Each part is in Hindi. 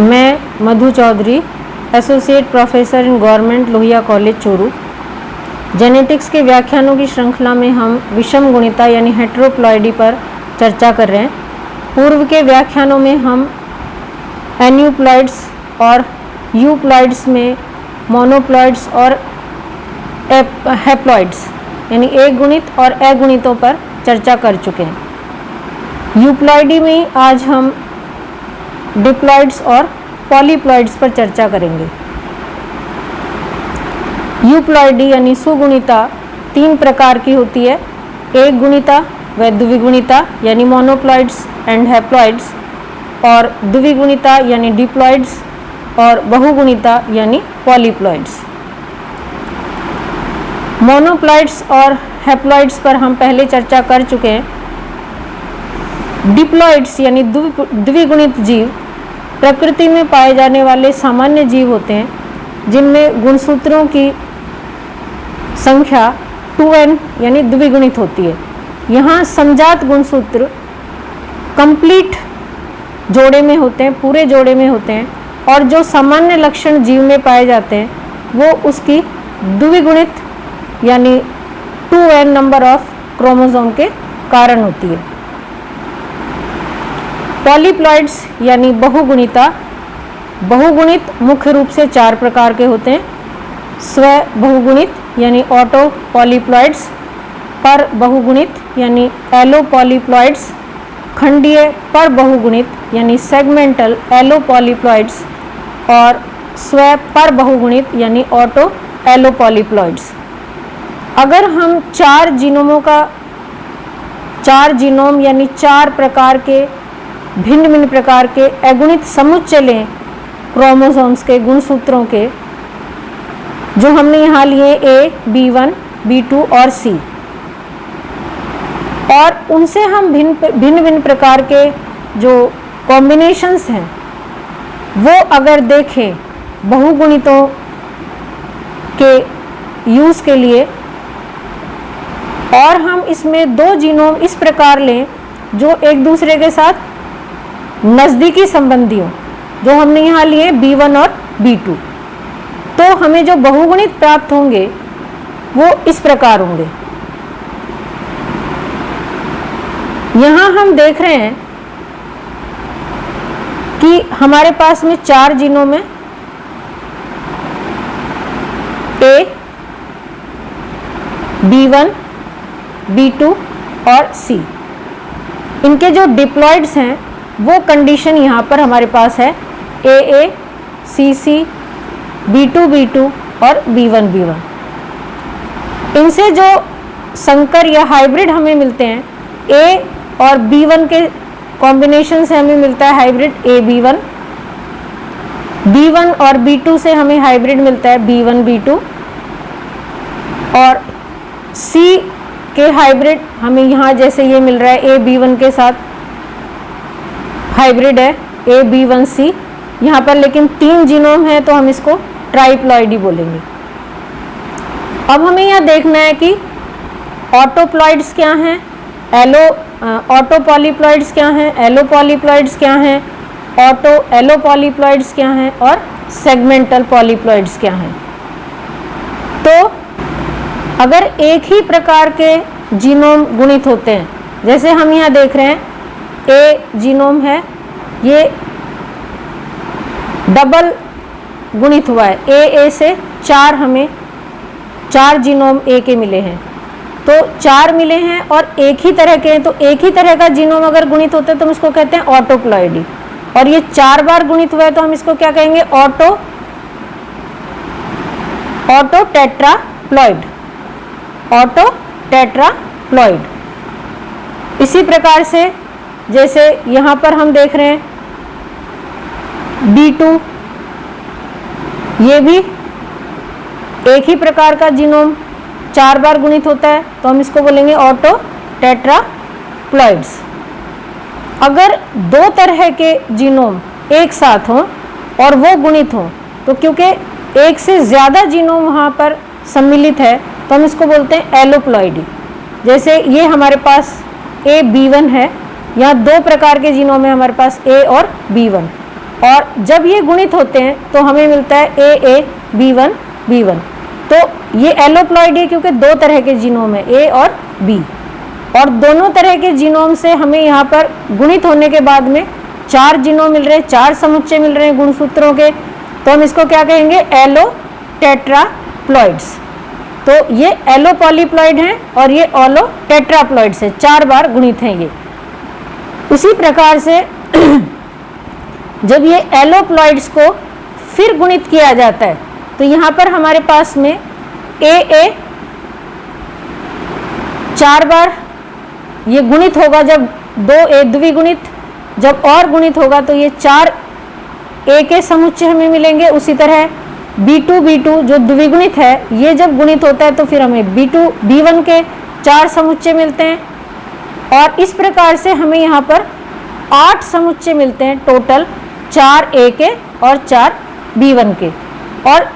मैं Madhu Chaudhary, associate professor in government Lohia college Churu. Genetics के व्याख्यानों की श्रृंखला में हम विषम गुणिता यानी हेटेरोप्लॉइडी पर चर्चा कर रहे हैं। पूर्व के व्याख्यानों में हम एन्यूप्लॉइड्स और यूप्लॉइड्स में मोनोप्लॉइड्स और हैप्लॉइड्स यानी एक गुणित और अगुणितों पर चर्चा कर चुके हैं। यूप्लॉइडी में आज हम डिप्लॉइड्स और पॉलीप्लॉइड्स पर चर्चा करेंगे। यूप्लॉइडी यानी सुगुणिता तीन प्रकार की होती है, एक गुणिता व द्विगुणिता यानी मोनोप्लॉइड्स एंड हैप्लॉइड्स, और द्विगुणिता यानी डिप्लॉइड्स और बहुगुणिता यानी पॉलीप्लॉइड्स। मोनोप्लॉइड्स और हैप्लॉइड्स पर हम पहले चर्चा कर चुके हैं। डिप्लॉइड्स यानी द्विगुणित जीव प्रकृति में पाए जाने वाले सामान्य जीव होते हैं जिनमें गुणसूत्रों की संख्या 2n यानी द्विगुणित होती है। यहाँ समजात गुणसूत्र कंप्लीट जोड़े में होते हैं, पूरे जोड़े में होते हैं, और जो सामान्य लक्षण जीव में पाए जाते हैं वो उसकी द्विगुणित यानी 2n नंबर ऑफ क्रोमोसोम के कारण होती है। पॉलीप्लॉइड्स यानी बहुगुणिता, बहुगुणित मुख्य रूप से चार प्रकार के होते हैं। स्व बहुगुणित यानी ऑटो पॉलीप्लॉइड्स, पर बहुगुणित यानी एलो पॉलीप्लॉइड्स, खंडीय पर बहुगुणित यानी सेगमेंटल एलो पॉलीप्लॉइड्स, और स्व पर बहुगुणित यानी ऑटो एलो पॉलीप्लॉइड्स। अगर हम चार जीनोम यानी चार प्रकार के भिन्न भिन्न प्रकार के अगुणित समुच्चय लें क्रोमोसोम्स के गुणसूत्रों के, जो हमने यहाँ लिए A, B1, B2 और C, और उनसे हम भिन्न भिन्न प्रकार के जो कॉम्बिनेशंस हैं वो अगर देखें बहुगुणितों के यूज़ के लिए, और हम इसमें दो जीनोम इस प्रकार लें जो एक दूसरे के साथ नज़दीकी संबंधी हो, जो हमने यहाँ लिए B1 और B2, तो हमें जो बहुगुणित प्राप्त होंगे वो इस प्रकार होंगे। यहाँ हम देख रहे हैं कि हमारे पास में चार जीनोम है, A, B1, B2 और C। इनके जो डिप्लॉइड्स हैं वो कंडीशन यहाँ पर हमारे पास है AA, CC, B2, B2 और B1, B1। इनसे जो संकर या हाइब्रिड हमें मिलते हैं, A और B1 के कॉम्बिनेशन से हमें मिलता है हाइब्रिड AB1, B1 और B2 से हमें हाइब्रिड मिलता है B1, B2, और C के हाइब्रिड हमें यहाँ जैसे ये मिल रहा है AB1 के साथ हाइब्रिड है AB1C। यहाँ पर लेकिन तीन जीनोम है तो हम इसको ट्राइप्लॉइडी बोलेंगे। अब हमें यह देखना है कि ऑटोप्लॉइड्स क्या हैं, ऑटो पॉलीप्लॉइड्स क्या हैं, एलो पॉलीप्लॉइड्स क्या हैं, ऑटो एलो पॉलीप्लॉइड्स क्या हैं, और सेगमेंटल पॉलीप्लॉइड्स क्या हैं। तो अगर एक ही प्रकार के जीनोम गुणित होते हैं, जैसे हम यहाँ देख रहे हैं A जीनोम है, ये डबल गुणित हुआ है, A से चार, हमें चार जीनोम A के मिले हैं, तो चार मिले हैं और एक ही तरह के हैं, तो एक ही तरह का जीनोम अगर गुणित होता है तो हम इसको कहते हैं ऑटोप्लॉइडी। और ये चार बार गुणित हुआ है तो हम इसको क्या कहेंगे, ऑटो टेट्राप्लॉइड, ऑटो टेट्राप्लॉइड। इसी प्रकार से जैसे यहाँ पर हम देख रहे हैं B2, ये भी एक ही प्रकार का जीनोम चार बार गुणित होता है तो हम इसको बोलेंगे ऑटो टेट्राप्लॉइड्स। अगर दो तरह के जीनोम एक साथ हों और वो गुणित हों, तो क्योंकि एक से ज़्यादा जीनोम वहाँ पर सम्मिलित है तो हम इसको बोलते हैं एलोप्लॉइडी। जैसे ये हमारे पास AB1 है, यहाँ दो प्रकार के जीनोम है हमारे पास A और B1, और जब ये गुणित होते हैं तो हमें मिलता है AA B1 B1। तो ये एलोप्लॉइड है क्योंकि दो तरह के जीनोम है, A और B, और दोनों तरह के जीनोम से हमें यहाँ पर गुणित होने के बाद में 4 जीनोम मिल रहे हैं, 4 समुच्चय मिल रहे हैं गुणसूत्रों के। तो हम इसको क्या कहेंगे? एलो टेट्राप्लॉइड्स। तो ये एलो पॉलीप्लॉइड हैं और ये ओलो टेट्राप्लॉइड्स है, 4 बार गुणित हैं ये। उसी प्रकार से जब ये एलोप्लॉइड्स को फिर गुणित किया जाता है तो यहाँ पर हमारे पास में AA 4 बार ये गुणित होगा, जब 2A द्विगुणित, जब और गुणित होगा तो ये 4 A के समुच्चय हमें मिलेंगे। उसी तरह B2 जो द्विगुणित है ये जब गुणित होता है तो फिर हमें B2 B1 के 4 समुच्चय मिलते हैं, और इस प्रकार से हमें यहाँ पर 8 समुच्चय मिलते हैं टोटल, 4 A के और 4 B1 के। और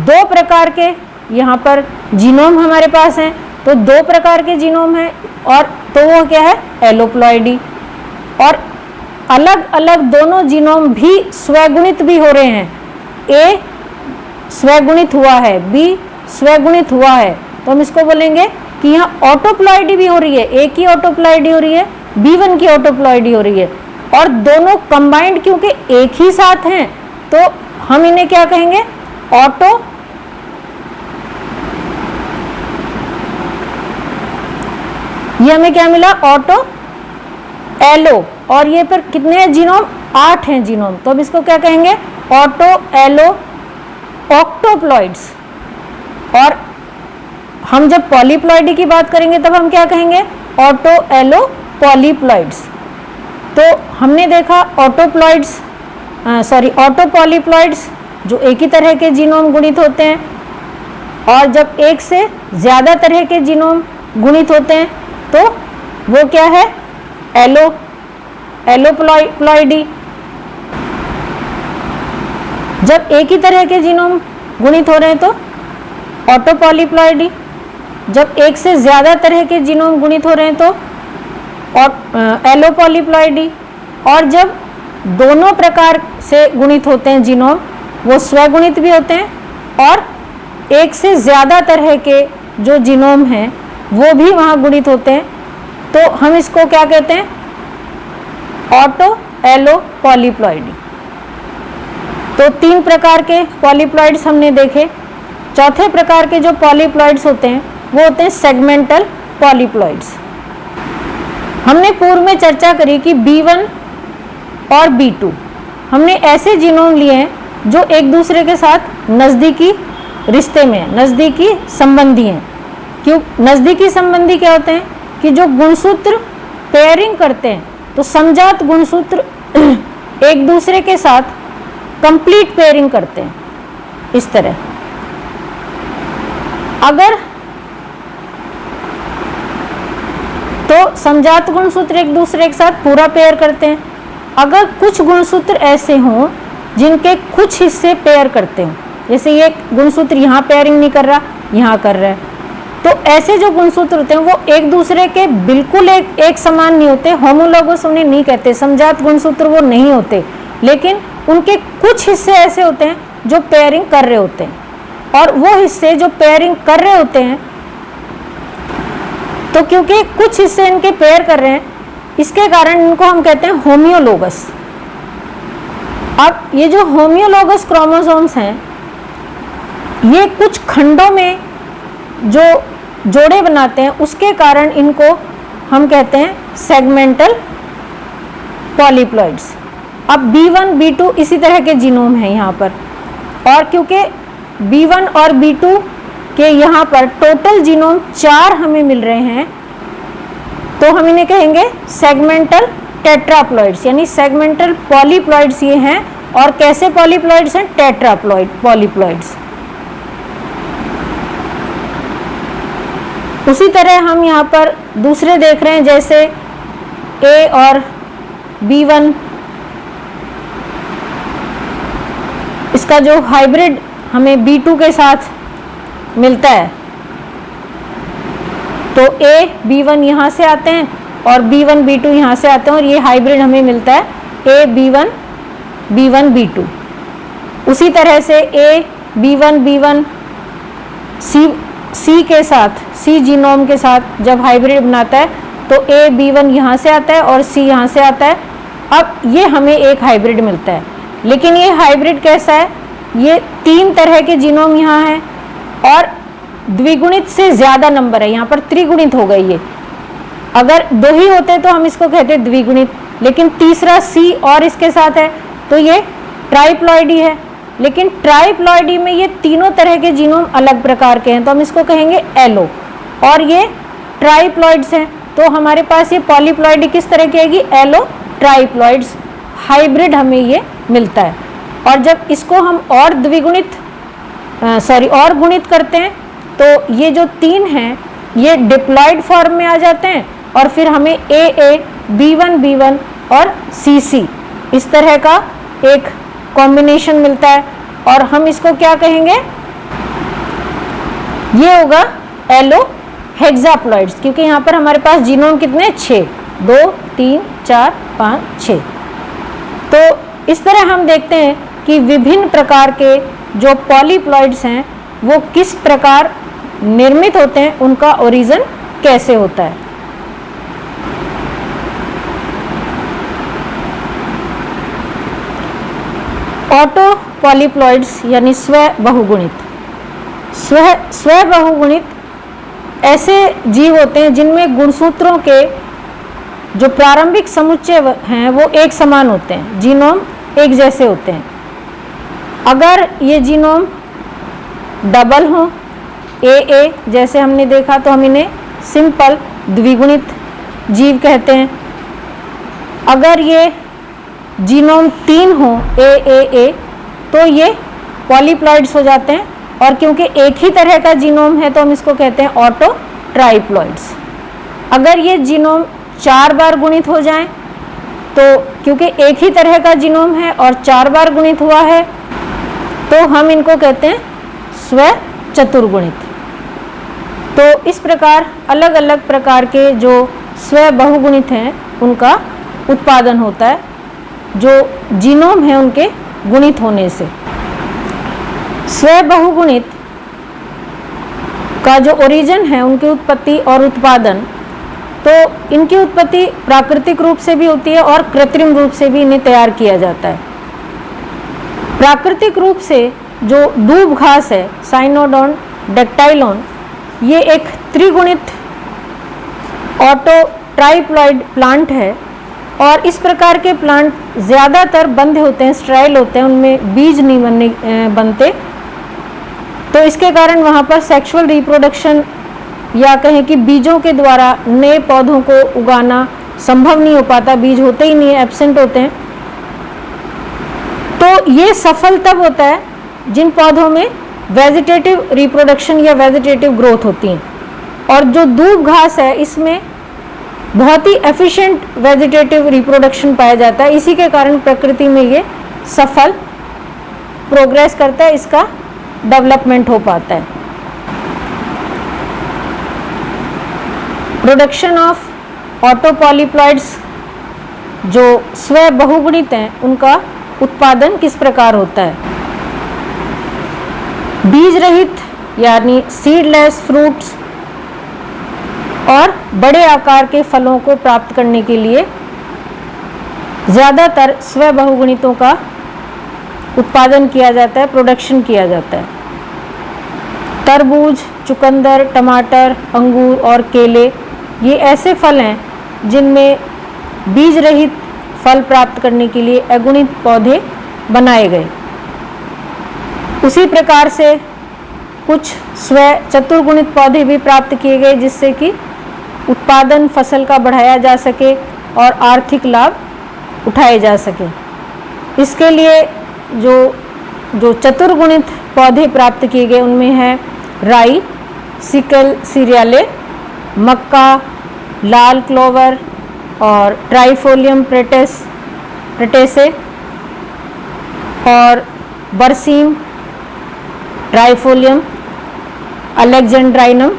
2 प्रकार के यहाँ पर जीनोम हमारे पास हैं, तो 2 प्रकार के जीनोम हैं, और तो वो क्या है? एलोप्लॉइडी। और अलग अलग दोनों जीनोम भी स्वगुणित भी हो रहे हैं, A स्वगुणित हुआ है, B स्वगुणित हुआ है, तो हम इसको बोलेंगे कि यहाँ ऑटोप्लॉइडी भी हो रही है, A की ऑटोप्लॉइडी हो रही है, B1 की ऑटोप्लॉइडी हो रही है, और दोनों कंबाइंड क्योंकि एक ही साथ हैं तो हम इन्हें क्या कहेंगे? ऑटो ये हमें क्या मिला? Auto allo. और ये पर कितने हैं जीनोम? 8 हैं जीनोम, तो हम इसको क्या कहेंगे? Auto allo octoploids. और हम जब पॉलीप्लॉइडी की बात करेंगे तब हम क्या कहेंगे? Auto allo polyploids. तो हमने देखा ऑटो पॉलीप्लॉइड्स जो एक ही तरह के जीनोम गुणित होते हैं, और जब एक से ज़्यादा तरह के जीनोम गुणित होते हैं तो वो क्या है? एलोप्लॉइडी। जब एक ही तरह के जीनोम गुणित हो रहे हैं तो ऑटो पॉलीप्लॉइडी। जब एक से ज़्यादा तरह के जीनोम गुणित हो रहे हैं तो एलो पॉलीप्लॉइडी। और जब दोनों प्रकार से गुणित होते हैं जीनोम, वो स्वगुणित भी होते हैं, और एक से ज़्यादा तरह के जो जीनोम हैं वो भी वहाँ गुणित होते हैं, तो हम इसको क्या कहते हैं? Autoallopolyploidy. तो 3 प्रकार के पॉलीप्लॉइड्स हमने देखे। चौथे प्रकार के जो पॉलीप्लॉइड्स होते हैं वो होते हैं सेगमेंटल पॉलीप्लॉइड्स। हमने पूर्व में चर्चा करी कि B1 और B2 हमने ऐसे जीनोम लिए हैं जो एक दूसरे के साथ नज़दीकी रिश्ते में हैं, नज़दीकी संबंधी हैं। क्यों नज़दीकी संबंधी क्या होते हैं? कि जो गुणसूत्र पेयरिंग करते हैं, तो समजात गुणसूत्र एक दूसरे के साथ कंप्लीट पेयरिंग करते हैं। इस तरह अगर तो समजात गुणसूत्र एक दूसरे के साथ पूरा पेयर करते हैं। अगर कुछ गुणसूत्र ऐसे हों जिनके कुछ हिस्से पेयर करते हों, जैसे ये गुणसूत्र यहाँ पेयरिंग नहीं कर रहा, यहाँ कर रहा है, तो ऐसे जो गुणसूत्र होते हैं वो एक दूसरे के बिल्कुल एक समान नहीं होते। होमोलोगस उन्हें नहीं कहते, समजात गुणसूत्र वो नहीं होते, लेकिन उनके कुछ हिस्से ऐसे होते हैं जो पेयरिंग कर रहे होते हैं, और वो हिस्से जो पेयरिंग कर रहे होते हैं, तो क्योंकि कुछ हिस्से इनके पेयर कर रहे हैं, इसके कारण इनको हम कहते हैं होमियोलोगस। अब ये जो होमियोलोगस क्रोमोसोम्स हैं, ये कुछ खंडों में जो जोड़े बनाते हैं, उसके कारण इनको हम कहते हैं सेगमेंटल पॉलीप्लॉइड्स। अब B1 B2 इसी तरह के जीनोम हैं यहाँ पर, और क्योंकि B1 और B2 के यहाँ पर टोटल जीनोम 4 हमें मिल रहे हैं, तो हम इन्हें कहेंगे सेगमेंटल टेट्राप्लॉइड्स, यानी सेगमेंटल पॉलीप्लॉइड्स ये हैं। और कैसे पॉलीप्लॉइड्स हैं? टेट्राप्लॉइड पॉलीप्लॉइड्स। उसी तरह हम यहाँ पर दूसरे देख रहे हैं, जैसे A और B1, इसका जो हाइब्रिड हमें B2 के साथ मिलता है, तो A B1 यहाँ से आते हैं और B1 B2 यहाँ से आते हैं, और ये हाइब्रिड हमें मिलता है A B1 B1 B2। उसी तरह से A B1 B1 C के साथ, C जीनोम के साथ जब हाइब्रिड बनाता है तो A B1 यहाँ से आता है और C यहाँ से आता है। अब ये हमें एक हाइब्रिड मिलता है, लेकिन ये हाइब्रिड कैसा है, ये 3 तरह के जीनोम यहाँ है और द्विगुणित से ज़्यादा नंबर है, यहाँ पर त्रिगुणित हो गई ये। अगर 2 ही होते तो हम इसको कहते द्विगुणित, लेकिन तीसरा C और इसके साथ है तो ये ट्राइप्लॉइडी है। लेकिन ट्राइप्लॉइडी में ये तीनों तरह के जीनोम अलग प्रकार के हैं तो हम इसको कहेंगे एलो, और ये ट्राइप्लॉइड्स हैं तो हमारे पास ये पॉलीप्लॉइडी किस तरह की आएगी, एलो ट्राइप्लॉइड्स हाइब्रिड हमें ये मिलता है। और जब इसको हम और और गुणित करते हैं तो ये जो 3 हैं ये डिप्लॉइड फॉर्म में आ जाते हैं और फिर हमें AA B1 B1 और CC इस तरह का एक कॉम्बिनेशन मिलता है और हम इसको क्या कहेंगे, ये होगा एलो हेक्साप्लॉइड्स, क्योंकि यहाँ पर हमारे पास जीनोम कितने 6, 2 3 4 5 6। तो इस तरह हम देखते हैं कि विभिन्न प्रकार के जो पॉलीप्लॉइड्स हैं वो किस प्रकार निर्मित होते हैं, उनका ओरिजिन कैसे होता है। ऑटो पॉलीप्लॉइड्स यानी स्व बहुगुणित। स्व बहुगुणित ऐसे जीव होते हैं जिनमें गुणसूत्रों के जो प्रारंभिक समुच्चय हैं वो एक समान होते हैं, जीनोम एक जैसे होते हैं। अगर ये जीनोम डबल हो AA जैसे हमने देखा तो हम इन्हें सिंपल द्विगुणित जीव कहते हैं। अगर ये जीनोम 3 हो AAA तो ये पॉलीप्लॉइड्स हो जाते हैं, और क्योंकि एक ही तरह का जीनोम है तो हम इसको कहते हैं ऑटो ट्राइप्लॉइड्स। अगर ये जीनोम 4 बार गुणित हो जाएं तो क्योंकि एक ही तरह का जीनोम है और 4 बार गुणित हुआ है तो हम इनको कहते हैं स्व चतुर्गुणित। तो इस प्रकार अलग अलग प्रकार के जो स्व बहुगुणित हैं उनका उत्पादन होता है, जो जीनोम है उनके गुणित होने से। स्व बहुगुणित का जो ओरिजिन है, उनकी उत्पत्ति और उत्पादन, तो इनकी उत्पत्ति प्राकृतिक रूप से भी होती है और कृत्रिम रूप से भी इन्हें तैयार किया जाता है। प्राकृतिक रूप से जो दूब घास है साइनोडोन डेक्टाइलोन, ये एक त्रिगुणित ऑटो ट्राइप्लॉइड प्लांट है और इस प्रकार के प्लांट ज़्यादातर बंधे होते हैं, स्टेराइल होते हैं, उनमें बीज नहीं बनते। तो इसके कारण वहाँ पर सेक्सुअल रिप्रोडक्शन या कहें कि बीजों के द्वारा नए पौधों को उगाना संभव नहीं हो पाता, बीज होते ही नहीं है, एब्सेंट होते हैं। तो ये सफल तब होता है जिन पौधों में वेजिटेटिव रिप्रोडक्शन या वेजिटेटिव ग्रोथ होती है, और जो दूब घास है इसमें बहुत ही एफिशिएंट वेजिटेटिव रिप्रोडक्शन पाया जाता है। इसी के कारण प्रकृति में ये सफल प्रोग्रेस करता है, इसका डेवलपमेंट हो पाता है। प्रोडक्शन ऑफ ऑटो पॉलीप्लॉइड्स जो स्व बहुगुणित हैं उनका उत्पादन किस प्रकार होता है। बीज रहित यानी सीडलेस फ्रूट्स और बड़े आकार के फलों को प्राप्त करने के लिए ज़्यादातर स्व बहुगुणितों का उत्पादन किया जाता है, प्रोडक्शन किया जाता है। तरबूज, चुकंदर, टमाटर, अंगूर और केले ये ऐसे फल हैं जिनमें बीज रहित फल प्राप्त करने के लिए अगुणित पौधे बनाए गए। उसी प्रकार से कुछ स्व चतुर्गुणित पौधे भी प्राप्त किए गए जिससे कि उत्पादन फसल का बढ़ाया जा सके और आर्थिक लाभ उठाए जा सके। इसके लिए जो चतुर्गुणित पौधे प्राप्त किए गए उनमें है राई, सिकल सीरियाले, मक्का, लाल क्लोवर और ट्राइफोलियम प्रेटेसे और बरसीम, ट्राइफोलियम अलेक्जेंड्राइनम,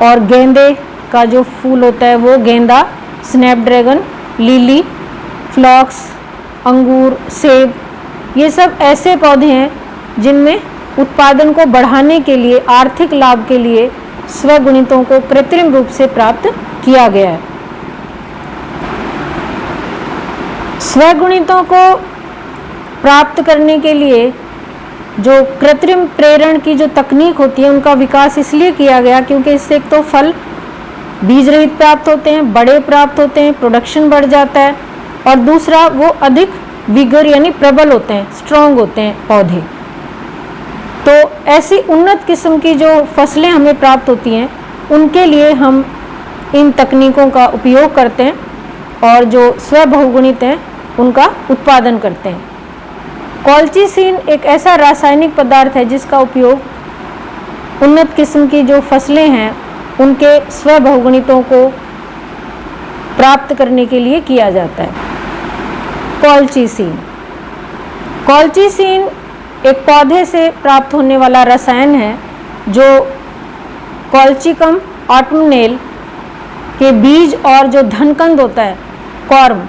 और गेंदे का जो फूल होता है वो गेंदा, स्नैपड्रैगन, लिली, फ्लॉक्स, अंगूर, सेब, ये सब ऐसे पौधे हैं जिनमें उत्पादन को बढ़ाने के लिए, आर्थिक लाभ के लिए स्वगुणितों को कृत्रिम रूप से प्राप्त किया गया है। स्वगुणितों को प्राप्त करने के लिए जो कृत्रिम प्रेरण की जो तकनीक होती है उनका विकास इसलिए किया गया क्योंकि इससे एक तो फल बीज रहित प्राप्त होते हैं, बड़े प्राप्त होते हैं, प्रोडक्शन बढ़ जाता है, और दूसरा वो अधिक विगर यानी प्रबल होते हैं, स्ट्रॉन्ग होते हैं पौधे। तो ऐसी उन्नत किस्म की जो फसलें हमें प्राप्त होती हैं उनके लिए हम इन तकनीकों का उपयोग करते हैं और जो स्वबहुगुणित हैं उनका उत्पादन करते हैं। कॉल्चिसिन एक ऐसा रासायनिक पदार्थ है जिसका उपयोग उन्नत किस्म की जो फसलें हैं उनके स्वबहुगुणितों को प्राप्त करने के लिए किया जाता है। कॉल्चिसिन, कॉल्चिसिन एक पौधे से प्राप्त होने वाला रसायन है जो कॉल्चिकम ऑटमनेल के बीज और जो धनकंद होता है कॉर्म,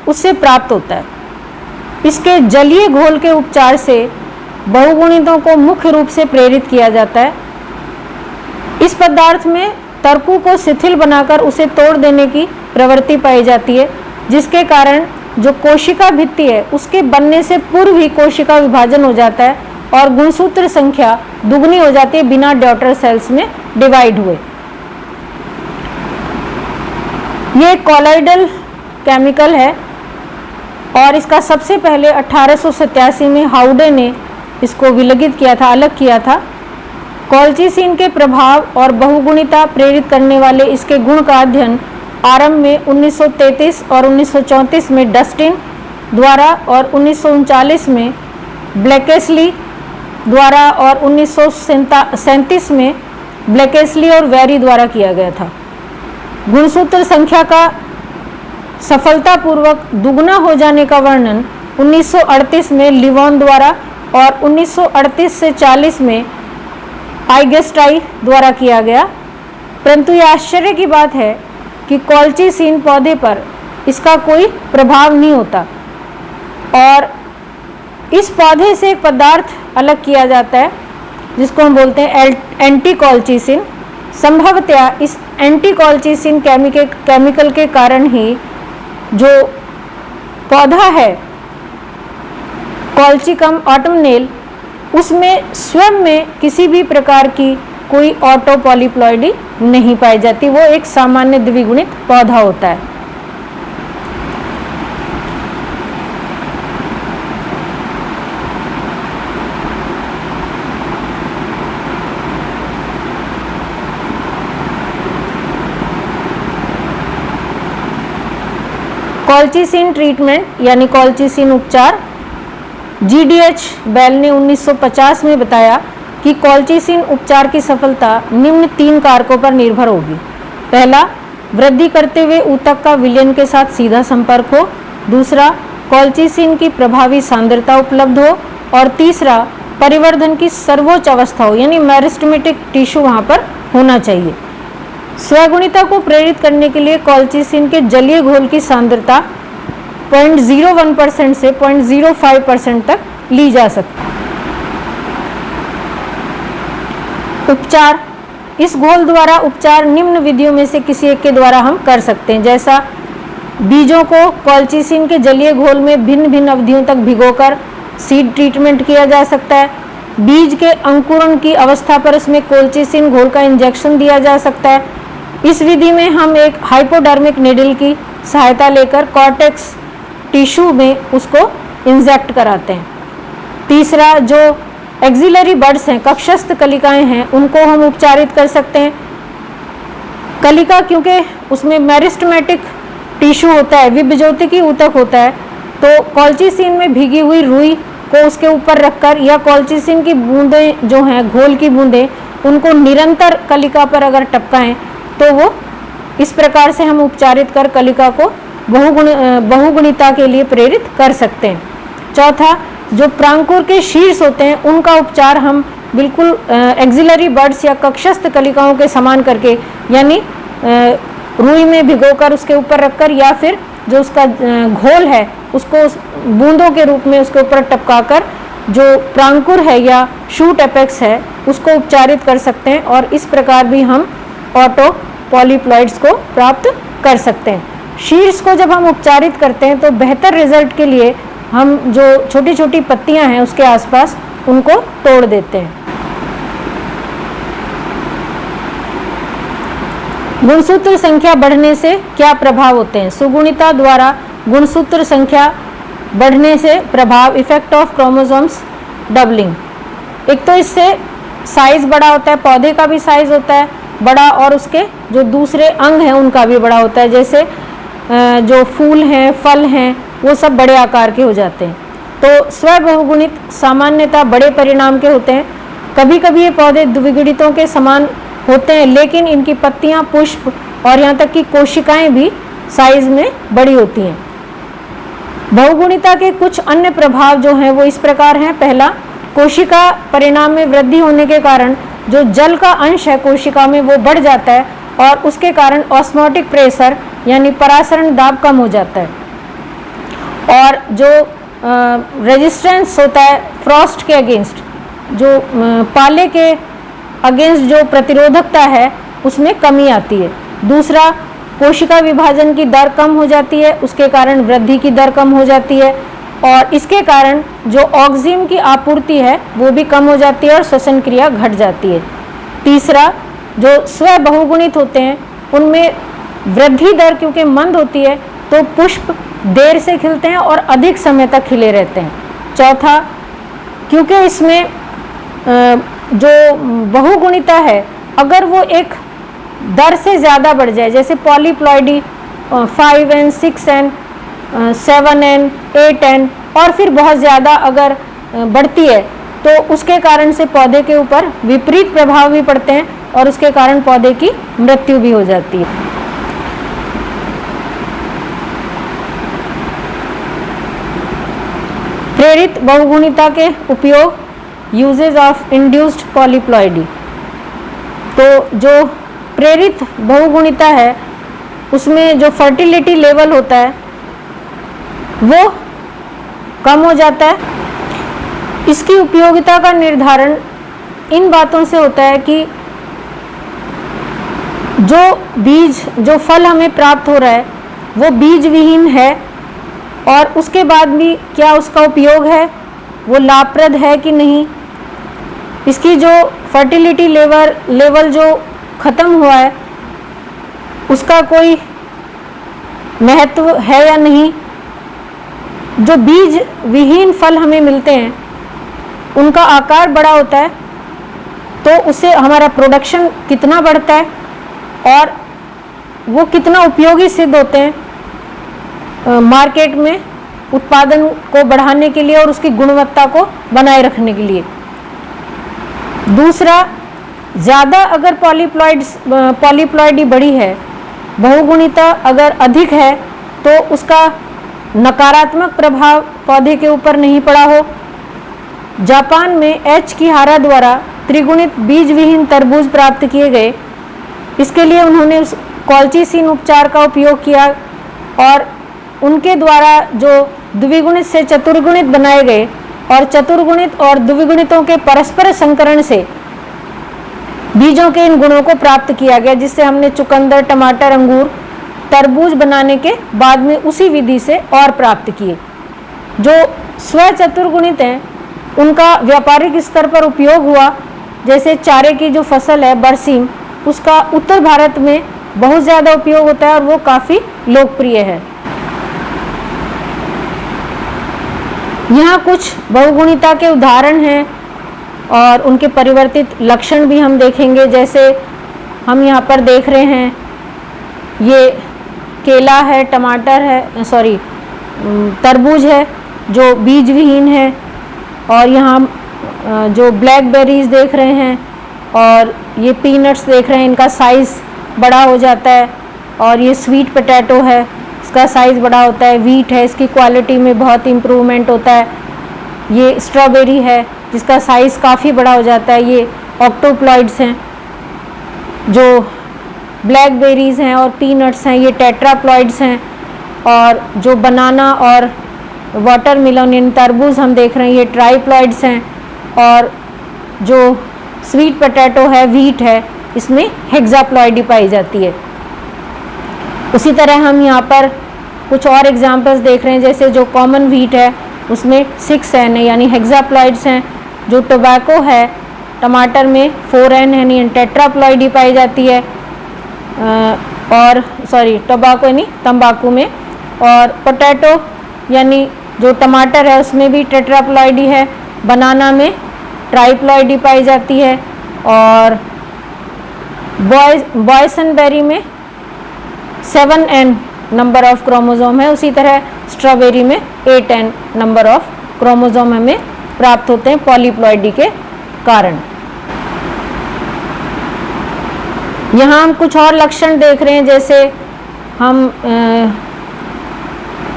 उससे प्राप्त होता है। इसके जलीय घोल के उपचार से बहुगुणितों को मुख्य रूप से प्रेरित किया जाता है। इस पदार्थ में तर्कु को शिथिल बनाकर उसे तोड़ देने की प्रवृत्ति पाई जाती है, जिसके कारण जो कोशिका भित्ति है उसके बनने से पूर्व ही कोशिका विभाजन हो जाता है और गुणसूत्र संख्या दुगनी हो जाती है बिना डॉटर सेल्स में डिवाइड हुए। ये कॉलॉइडल केमिकल है और इसका सबसे पहले 1887 में हाउडे ने इसको विलगित किया था, अलग किया था। कॉल्चिसिन के प्रभाव और बहुगुणिता प्रेरित करने वाले इसके गुण का अध्ययन आरंभ में 1933 और 1934 में डस्टिन द्वारा और 1939 में ब्लैकेस्ली द्वारा और 1937 में ब्लैकेस्ली और वेरी द्वारा किया गया था। गुणसूत्र संख्या का सफलतापूर्वक दुगना हो जाने का वर्णन 1938 में लिवॉन द्वारा और 1938 से 40 में आइगेस्टाई द्वारा किया गया। परंतु यह आश्चर्य की बात है कि कॉल्चिसिन पौधे पर इसका कोई प्रभाव नहीं होता और इस पौधे से एक पदार्थ अलग किया जाता है जिसको हम बोलते हैं एंटी कॉल्चिसिन। संभवतया इस एंटी कॉल्चिसिन केमिकल के कारण ही जो पौधा है कॉल्चिकम ऑटमनेल, उसमें स्वयं में किसी भी प्रकार की कोई ऑटो पॉलीप्लॉइडी नहीं पाई जाती, वो एक सामान्य द्विगुणित पौधा होता है। कॉल्चिसिन ट्रीटमेंट यानी कॉल्चिसिन उपचार। GDH बेल ने 1950 में बताया कि कॉल्चिसिन उपचार की सफलता निम्न 3 कारकों पर निर्भर होगी। पहला, वृद्धि करते हुए ऊतक का विलयन के साथ सीधा संपर्क हो। दूसरा, कॉल्चिसिन की प्रभावी सांद्रता उपलब्ध हो। और तीसरा, परिवर्धन की सर्वोच्च अवस्था हो, यानी मेरिस्टेमेटिक टिश्यू वहाँ पर होना चाहिए। स्वगुणिता को प्रेरित करने के लिए कॉल्चिसिन के जलीय घोल की सांद्रता 0.01% से 0.05% तक ली जा सकती है। उपचार, इस घोल द्वारा उपचार निम्न विधियों में से किसी एक के द्वारा हम कर सकते हैं, जैसा बीजों को कॉल्चिसिन के जलीय घोल में भिन्न भिन्न अवधियों तक भिगोकर सीड ट्रीटमेंट किया जा सकता है। बीज के अंकुरण की अवस्था पर उसमें कॉल्चिसिन घोल का इंजेक्शन दिया जा सकता है। इस विधि में हम एक हाइपोडर्मिक निडल की सहायता लेकर कॉर्टेक्स टिश्यू में उसको इंजेक्ट कराते हैं। तीसरा, जो एक्सिलरी बड्स हैं, कक्षस्थ कलिकाएं हैं, उनको हम उपचारित कर सकते हैं। कलिका क्योंकि उसमें मेरिस्टेमेटिक टिश्यू होता है, विभज्योतिकी ऊतक होता है, तो कॉल्चिसिन में भीगी हुई रुई को उसके ऊपर रखकर या कॉल्चिसिन की बूंदें जो हैं, घोल की बूंदें, उनको निरंतर कलिका पर अगर टपकाएं तो वो इस प्रकार से हम उपचारित कर कलिका को बहुगुणिता के लिए प्रेरित कर सकते हैं। चौथा, जो प्रांकुर के शीर्ष होते हैं उनका उपचार हम बिल्कुल एक्सिलरी बड्स या कक्षस्थ कलिकाओं के समान करके, यानी रुई में भिगोकर उसके ऊपर रखकर या फिर जो उसका घोल है उसको बूंदों के रूप में उसके ऊपर टपकाकर जो प्रांकुर है या शूट एपेक्स है उसको उपचारित कर सकते हैं, और इस प्रकार भी हम ऑटो पॉलीप्लॉइड्स को प्राप्त कर सकते हैं। शीर्ष को जब हम उपचारित करते हैं तो बेहतर रिजल्ट के लिए हम जो छोटी छोटी पत्तियां हैं उसके आसपास उनको तोड़ देते हैं। गुणसूत्र संख्या बढ़ने से क्या प्रभाव होते हैं? सुगुणिता द्वारा गुणसूत्र संख्या बढ़ने से प्रभाव, इफेक्ट ऑफ क्रोमोसोम्स डबलिंग। एक तो इससे साइज बड़ा होता है, पौधे का भी साइज होता है बड़ा, और उसके जो दूसरे अंग हैं उनका भी बड़ा होता है, जैसे जो फूल हैं, फल हैं, वो सब बड़े आकार के हो जाते हैं। तो स्वबहुगुणित सामान्यतः बड़े परिणाम के होते हैं। कभी कभी ये पौधे द्विगुणितों के समान होते हैं, लेकिन इनकी पत्तियां, पुष्प और यहाँ तक कि कोशिकाएं भी साइज में बड़ी होती हैं। बहुगुणिता के कुछ अन्य प्रभाव जो हैं वो इस प्रकार हैं। पहला, कोशिका परिणाम में वृद्धि होने के कारण जो जल का अंश है कोशिका में वो बढ़ जाता है, और उसके कारण ऑस्मोटिक प्रेशर यानी परासरण दाब कम हो जाता है, और जो रेजिस्टेंस होता है फ्रॉस्ट के अगेंस्ट, जो पाले के अगेंस्ट जो प्रतिरोधकता है उसमें कमी आती है। दूसरा, कोशिका विभाजन की दर कम हो जाती है, उसके कारण वृद्धि की दर कम हो जाती है, और इसके कारण जो ऑक्सीजन की आपूर्ति है वो भी कम हो जाती है और श्वसन क्रिया घट जाती है। तीसरा, जो स्व बहुगुणित होते हैं उनमें वृद्धि दर क्योंकि मंद होती है तो पुष्प देर से खिलते हैं और अधिक समय तक खिले रहते हैं। चौथा, क्योंकि इसमें जो बहुगुणिता है अगर वो एक दर से ज़्यादा बढ़ जाए, जैसे polyploidy 5n, 6n, 7n, 8n और फिर बहुत ज़्यादा अगर बढ़ती है तो उसके कारण से पौधे के ऊपर विपरीत प्रभाव भी पड़ते हैं और उसके कारण पौधे की मृत्यु भी हो जाती है। प्रेरित बहुगुणिता के उपयोग, यूजेज ऑफ इंड्यूस्ड पॉलीप्लॉइडी। तो जो प्रेरित बहुगुणिता है उसमें जो फर्टिलिटी लेवल होता है वो कम हो जाता है। इसकी उपयोगिता का निर्धारण इन बातों से होता है कि जो बीज, जो फल हमें प्राप्त हो रहा है वो बीज विहीन है, और उसके बाद भी क्या उसका उपयोग है, वो लाभप्रद है कि नहीं, इसकी जो फर्टिलिटी लेवल जो ख़त्म हुआ है उसका कोई महत्व है या नहीं। जो बीज विहीन फल हमें मिलते हैं उनका आकार बड़ा होता है तो उससे हमारा प्रोडक्शन कितना बढ़ता है और वो कितना उपयोगी सिद्ध होते हैं मार्केट में उत्पादन को बढ़ाने के लिए और उसकी गुणवत्ता को बनाए रखने के लिए। दूसरा, ज़्यादा अगर पॉलीप्लॉइडी बड़ी है, बहुगुणिता अगर अधिक है तो उसका नकारात्मक प्रभाव पौधे के ऊपर नहीं पड़ा हो। जापान में एच किहारा द्वारा त्रिगुणित बीज विहीन तरबूज प्राप्त किए गए। इसके लिए उन्होंने कॉल्चिसिन उपचार का उपयोग किया और उनके द्वारा जो द्विगुणित से चतुर्गुणित बनाए गए और चतुर्गुणित और द्विगुणितों के परस्पर संकरण से बीजों के इन गुणों को प्राप्त किया गया, जिससे हमने चुकंदर, टमाटर, अंगूर, तरबूज बनाने के बाद में उसी विधि से और प्राप्त किए। जो स्वचतुर्गुणित हैं उनका व्यापारिक स्तर पर उपयोग हुआ, जैसे चारे की जो फसल है बरसीम, उसका उत्तर भारत में बहुत ज़्यादा उपयोग होता है और वो काफ़ी लोकप्रिय है। यहाँ कुछ बहुगुणिता के उदाहरण हैं और उनके परिवर्तित लक्षण भी हम देखेंगे। जैसे हम यहाँ पर देख रहे हैं, ये केला है, टमाटर है, तरबूज है जो बीज विहीन है, और यहाँ जो ब्लैकबेरीज देख रहे हैं और ये पीनट्स देख रहे हैं, इनका साइज़ बड़ा हो जाता है। और ये स्वीट पोटैटो है, इसका साइज़ बड़ा होता है। वीट है, इसकी क्वालिटी में बहुत इम्प्रूवमेंट होता है। ये स्ट्रॉबेरी है जिसका साइज़ काफ़ी बड़ा हो जाता है। ये ऑक्टोप्लॉइड्स हैं। जो ब्लैकबेरीज हैं और पीनट्स हैं ये टेट्राप्लॉइड्स हैं। और जो बनाना और वाटरमेलन यानी तरबूज हम देख रहे हैं ये ट्राइप्लॉइड्स हैं, और जो स्वीट पोटैटो है, व्हीट है, इसमें हेक्साप्लॉइडी पाई जाती है। उसी तरह हम यहाँ पर कुछ और एग्जांपल्स देख रहे हैं, जैसे जो कॉमन व्हीट है उसमें 6N है यानी हेक्साप्लॉइड्स हैं। जो टोबैको है, टमाटर में 4N है यानी टेट्राप्लॉइडी पाई जाती है, और टोबैको यानी तंबाकू में, और पोटैटो यानी जो टमाटर है उसमें भी टेट्राप्लॉइडी है, बनाना में ट्राइप्लॉइडी पाई जाती है, और बॉयसनबेरी में 7N नंबर ऑफ क्रोमोसोम है। उसी तरह स्ट्रॉबेरी में 8N नंबर ऑफ क्रोमोसोम हमें प्राप्त होते हैं पॉलीप्लॉइडी के कारण। यहाँ हम कुछ और लक्षण देख रहे हैं, जैसे हम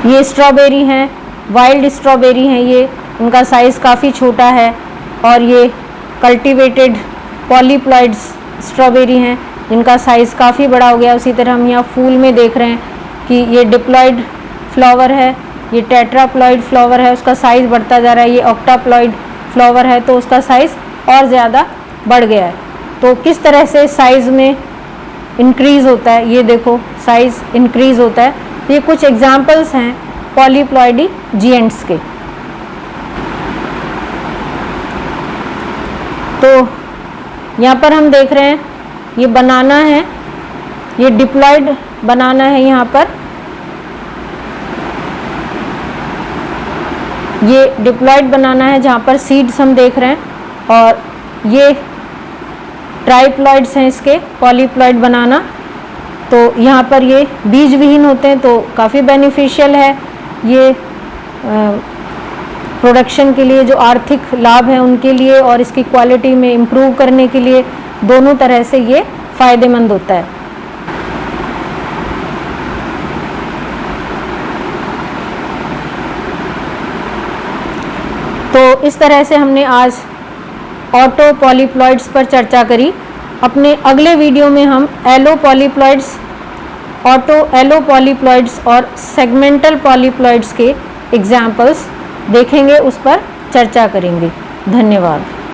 ये स्ट्रॉबेरी हैं, वाइल्ड स्ट्रॉबेरी हैं, ये उनका साइज़ काफ़ी छोटा है, और ये कल्टीवेटेड पॉलीप्लॉइड्स स्ट्रॉबेरी हैं जिनका साइज़ काफ़ी बड़ा हो गया। उसी तरह हम यहाँ फूल में देख रहे हैं कि ये डिप्लॉइड फ्लावर है, ये टेट्राप्लॉइड फ्लावर है, उसका साइज़ बढ़ता जा रहा है। ये ऑक्टाप्लॉइड फ्लावर है तो उसका साइज़ और ज़्यादा बढ़ गया है। तो किस तरह से साइज़ में इंक्रीज़ होता है, ये देखो साइज़ इंक्रीज़ होता है। तो ये कुछ एग्जांपल्स हैं पॉलीप्लॉइडी जिएंट्स के। तो यहाँ पर हम देख रहे हैं ये बनाना है, ये डिप्लॉइड बनाना है, यहाँ पर ये डिप्लॉइड बनाना है जहाँ पर सीड्स हम देख रहे हैं, और ये ट्राइप्लॉइड्स हैं इसके, पॉलीप्लॉइड बनाना। तो यहाँ पर ये बीज विहीन होते हैं तो काफ़ी बेनिफिशियल है ये प्रोडक्शन के लिए, जो आर्थिक लाभ है उनके लिए, और इसकी क्वालिटी में इम्प्रूव करने के लिए, दोनों तरह से ये फ़ायदेमंद होता है। तो इस तरह से हमने आज ऑटो पॉलीप्लॉइड्स पर चर्चा करी। अपने अगले वीडियो में हम एलो पॉलीप्लॉइड्स, ऑटो एलो पॉलीप्लॉइड्स और सेगमेंटल पॉलीप्लॉइड्स के एग्जाम्पल्स देखेंगे, उस पर चर्चा करेंगे। धन्यवाद।